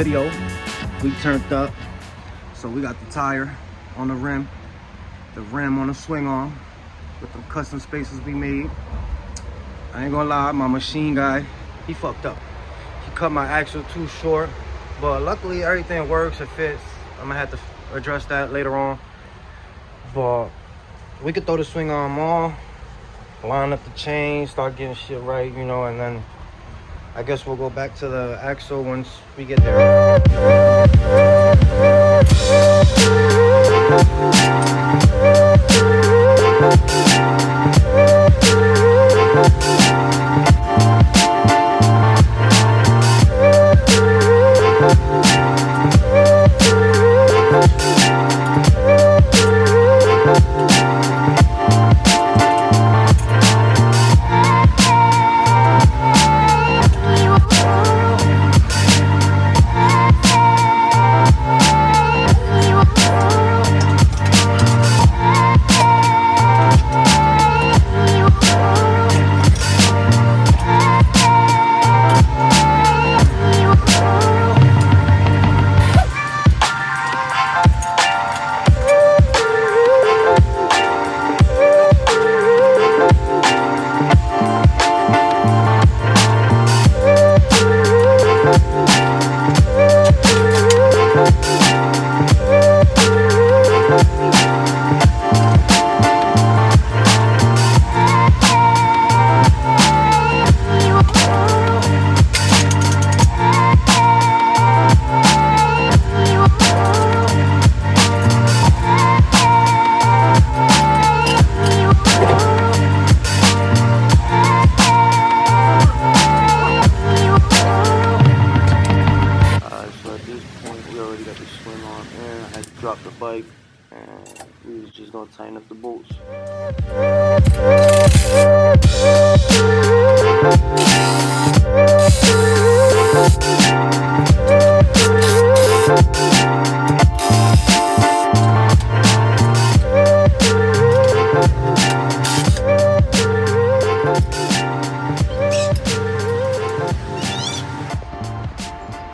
video. We turned up. So we got the tire on the rim on the swing arm with the custom spaces we made. I ain't gonna lie, my machine guy, he fucked up. He cut my axle too short, but luckily everything works, it fits. I'm gonna have to address that later on. But we could throw the swing arm on, line up the chain, start getting shit right, you know, and then I guess we'll go back to the axle once we get there. Drop the bike and we was just gonna tighten up the bolts.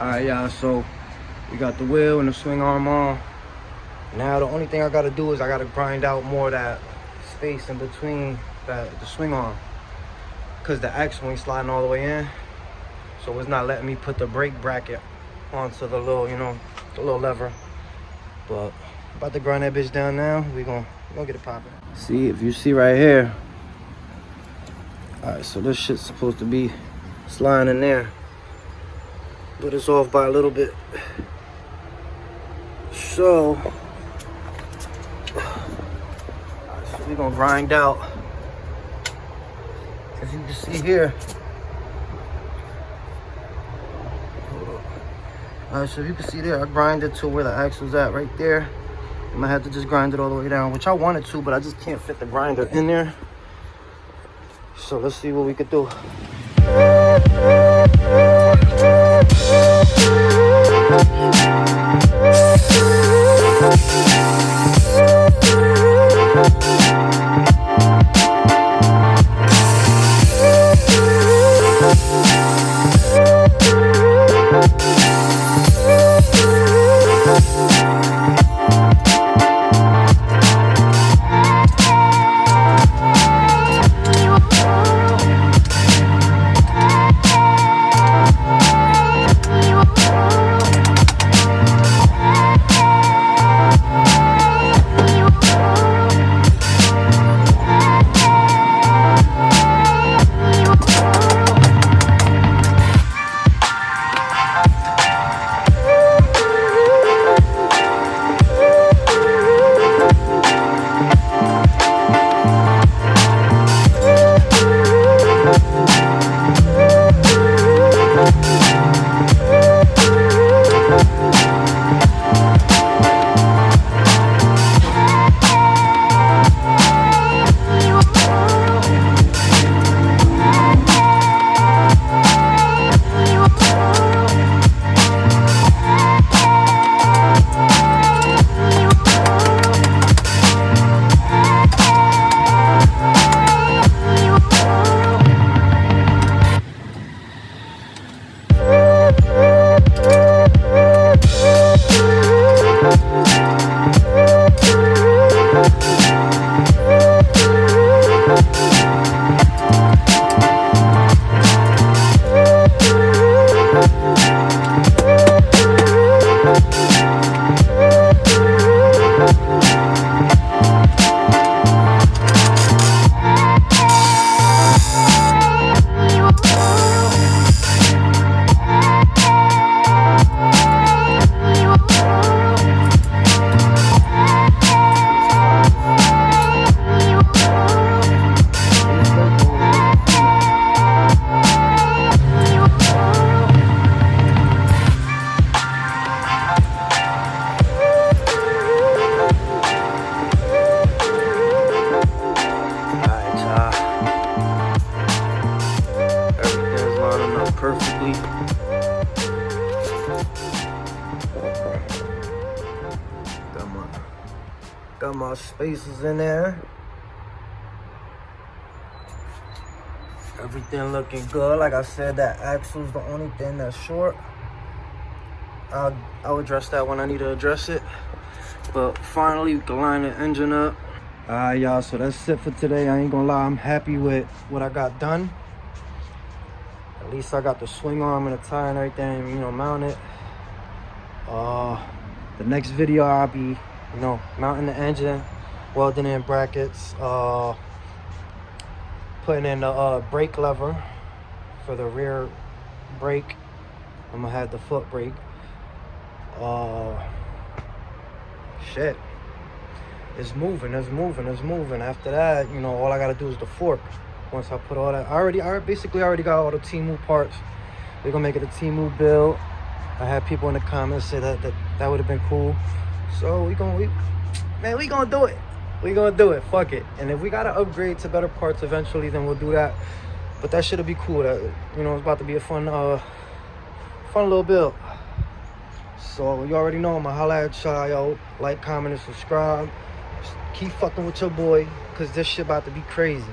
Alright y'all, so we got the wheel and the swing arm on. Now the only thing I gotta do is I gotta grind out more of that space in between the swing arm, because the axle ain't sliding all the way in, so it's not letting me put the brake bracket onto the little, you know, the little lever. But I'm about to grind that bitch down now. We're gonna get it popping. See, if you see right here, all right, so this shit's supposed to be sliding in there, but it's off by a little bit. So we're gonna grind out, as you can see here. Alright, so you can see there, I grinded to where the axle's at right there. I'm gonna have to just grind it all the way down, which I wanted to, but I just can't fit the grinder in there. So let's see what we could do. Everything's lining up perfectly. Got my spaces in there. Everything looking good. Like I said, that axle's the only thing that's short. I'll address that when I need to address it. But finally, we can line the engine up. Alright, y'all, so that's it for today. I ain't gonna lie, I'm happy with what I got done. At least I got the swing arm and the tire and everything, you know, mounted. The next video, I'll be, you know, mounting the engine, welding in brackets, putting in the brake lever for the rear brake. I'm gonna have the foot brake. Shit, it's moving. After that, you know, all I gotta do is the fork. Once I put all that, I basically already got all the Temu parts. We're gonna make it a Temu build. I had people in the comments say that would have been cool. So we gonna do it. We gonna do it. Fuck it. And if we gotta upgrade to better parts eventually, then we'll do that. But that should be cool. That, you know, it's about to be a fun little build. So you already know, I'ma holla at y'all. Yo, like, comment, and subscribe. Just keep fucking with your boy, cause this shit about to be crazy.